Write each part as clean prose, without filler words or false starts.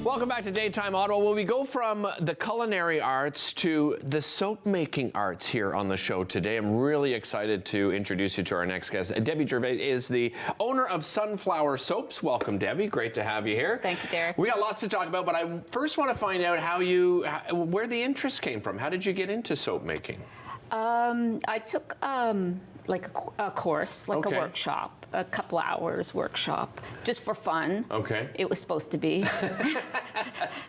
Welcome back to Daytime Ottawa. Well, we go from the culinary arts to the soap-making arts here on the show today. I'm really excited to introduce you to our next guest. Debbie Gervais is the owner of Sunflower Soaps. Welcome, Debbie. Great to have you here. Thank you, Derek. We got lots to talk about, but I first want to find out where the interest came from. How did you get into soap making? I took like a course, like a workshop, a couple hours workshop, just for fun. Okay. It was supposed to be.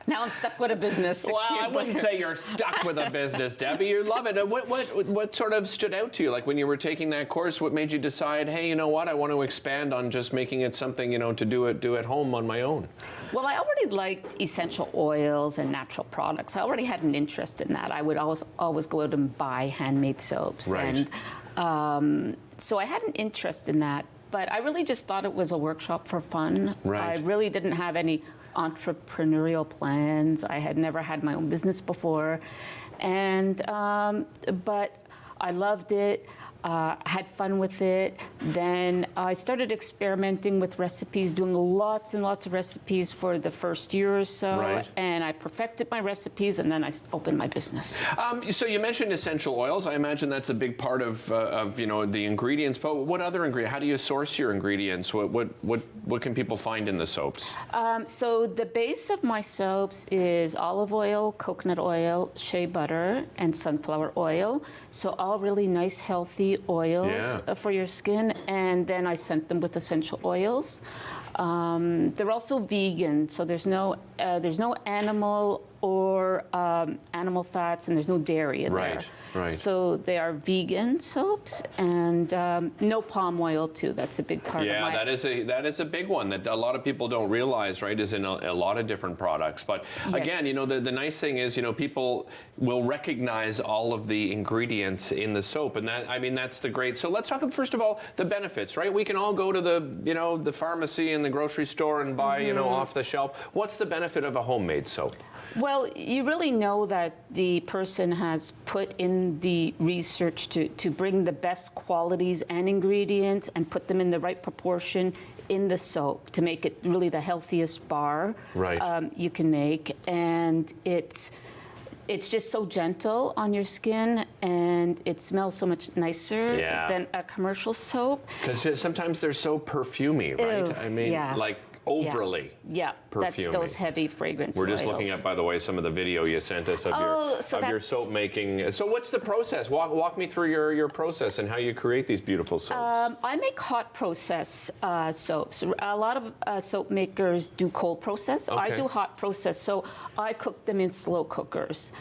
Now I'm stuck with a business. Well, I wouldn't say you're stuck with a business, Debbie. You love it. What sort of stood out to you? Like when you were taking that course, what made you decide, hey, you know what, I want to expand on just making it something, to do at home on my own? Well, I already liked essential oils and natural products. I already had an interest in that. I would always go out and buy handmade soaps. Right. And so I had an interest in that, but I really just thought it was a workshop for fun. Right. I really didn't have any entrepreneurial plans. I had never had my own business before. And, but I loved it. Had fun with it. Then I started experimenting with recipes, doing lots and lots of recipes for the first year or so. Right. And I perfected my recipes, and then I opened my business. So you mentioned essential oils. I imagine that's a big part of the ingredients. But what other ingredients? How do you source your ingredients? What can people find in the soaps? So the base of my soaps is olive oil, coconut oil, shea butter, and sunflower oil. So all really nice, healthy oils for your skin, and then I scent them with essential oils. They're also vegan, so there's no animal or animal fats, and there's no dairy in there. Right. So they are vegan soaps, and no palm oil too. That's a big part of my... Yeah, that is a big one that a lot of people don't realize, right, is in a lot of different products. But again, the nice thing is, people will recognize all of the ingredients in the soap, and that's the great. So let's talk first of all the benefits, right? We can all go to the pharmacy and the grocery store and buy, off the shelf. What's the benefit of a homemade soap? Well, you really know that the person has put in the research to bring the best qualities and ingredients and put them in the right proportion in the soap to make it really the healthiest bar you can make. And it's just so gentle on your skin, and it smells so much nicer than a commercial soap. Because sometimes they're so perfumey, right? Ew, I mean, like overly perfumey. That's those heavy fragrance We're just oils. looking at, by the way, some of the video you sent us of your soap making. So what's the process? Walk me through your process and how you create these beautiful soaps. I make hot process soaps. A lot of soap makers do cold process. Okay. I do hot process, so I cook them in slow cookers,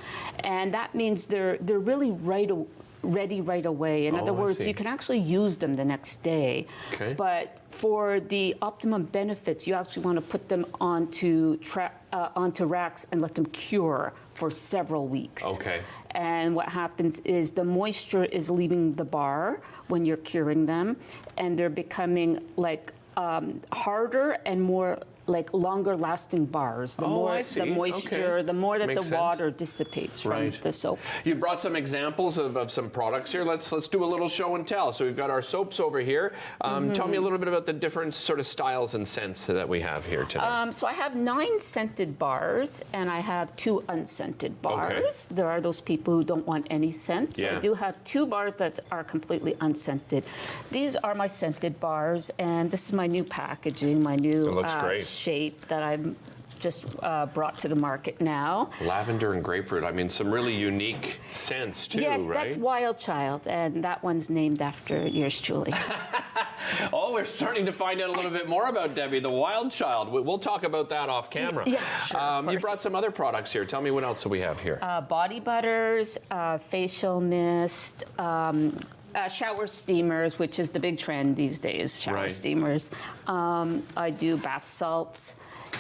and that means they're really ready right away. In other words, you can actually use them the next day. Okay. But for the optimum benefits, you actually want to put them onto racks and let them cure for several weeks. Okay. And what happens is the moisture is leaving the bar when you're curing them, and they're becoming like harder and more like longer lasting bars. The more the moisture, the more that the water dissipates from the soap. You brought some examples of some products here. Let's do a little show and tell. So we've got our soaps over here. Tell me a little bit about the different sort of styles and scents that we have here today. So I have 9 scented bars, and I have 2 unscented bars. There are those people who don't want any scent. So I do have 2 bars that are completely unscented. These are my scented bars, and this is my new packaging, my new shape that I'm just brought to the market now. Lavender and grapefruit. I mean, some really unique scents too, yes, right? That's Wild Child, and that one's named after yours truly. Oh, we're starting to find out a little bit more about Debbie, the Wild Child. We'll talk about that off camera. Yeah, sure, you brought some other products here. Tell me what else do we have here? Body butters, facial mist, shower steamers, which is the big trend these days, shower steamers. I do bath salts,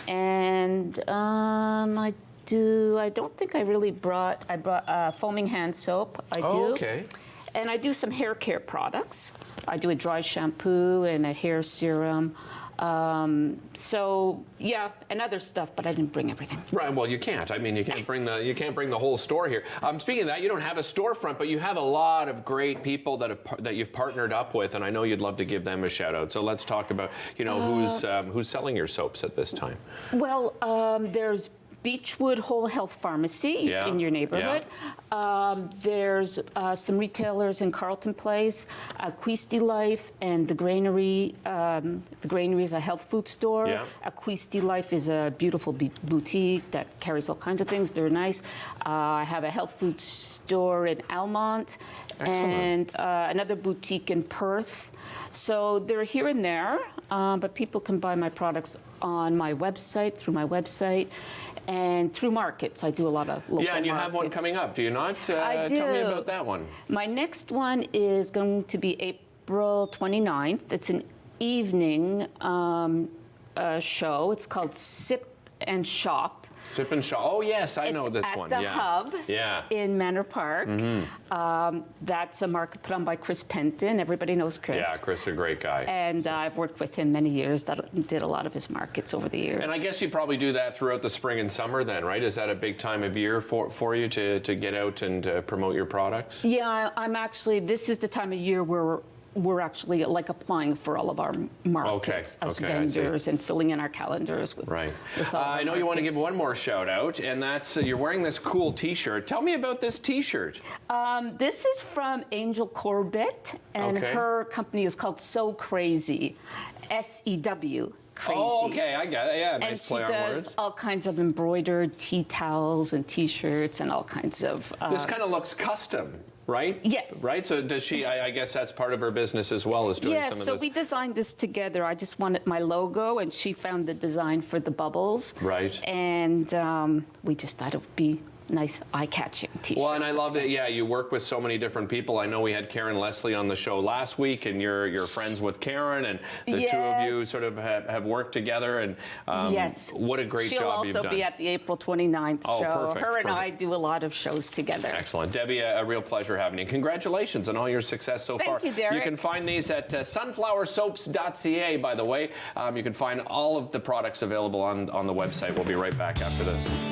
and I don't think I really brought, I brought foaming hand soap, I do. Okay. And I do some hair care products. I do a dry shampoo and a hair serum. So yeah, and other stuff, but I didn't bring everything. Right. Well, you can't. I mean, you can't bring the whole store here. Speaking of that, you don't have a storefront, but you have a lot of great people that you've partnered up with, and I know you'd love to give them a shout out. So let's talk about who's selling your soaps at this time. Well, there's Beechwood Whole Health Pharmacy in your neighborhood. There's some retailers in Carleton Place, Aquisti Life, and the Granary. The Granary is a health food store. Yeah. Aquisti Life is a beautiful boutique that carries all kinds of things. They're nice. I have a health food store in Almont. Excellent. And another boutique in Perth. So they're here and there, but people can buy my products on my website, through my website, and through markets. I do a lot of local markets. Yeah, and you have one coming up, do you not? I do. Tell me about that one. My next one is going to be April 29th. It's an evening show. It's called Sip and Shop. Sip and Shop. Oh, yes, I know this one. It's at the Hub in Manor Park. That's a market put on by Chris Penton. Everybody knows Chris. Yeah, Chris is a great guy. And I've worked with him many years. Did a lot of his markets over the years. And I guess you probably do that throughout the spring and summer then, right? Is that a big time of year for you to get out and promote your products? Yeah, I'm actually, this is the time of year where we're actually like applying for all of our markets as vendors and filling in our calendars with. Right. With all I know you want to give one more shout out, and that's you're wearing this cool T-shirt. Tell me about this T-shirt. This is from Angel Corbett, and her company is called So Crazy, SEW. Crazy. Oh, okay, I got it. Yeah, nice and play on she words. does all kinds of embroidered tea towels and T-shirts and all kinds of. This kind of looks custom. Right? Yes. Right? So does she, I guess that's part of her business as well, is doing some of this. Yes, so we designed this together. I just wanted my logo, and she found the design for the bubbles. Right. And we just thought it would be nice, eye-catching T-shirt. Well, and I love that, yeah, you work with so many different people. I know we had Karen Leslie on the show last week, and you're friends with Karen, and the two of you sort of have worked together, and what a great job you've done. She'll also be at the April 29th show. Perfect, Her and I do a lot of shows together. Excellent. Debbie, a real pleasure having you. Congratulations on all your success so far. Thank you, Derek. You can find these at sunflowersoaps.ca, by the way. You can find all of the products available on the website. We'll be right back after this.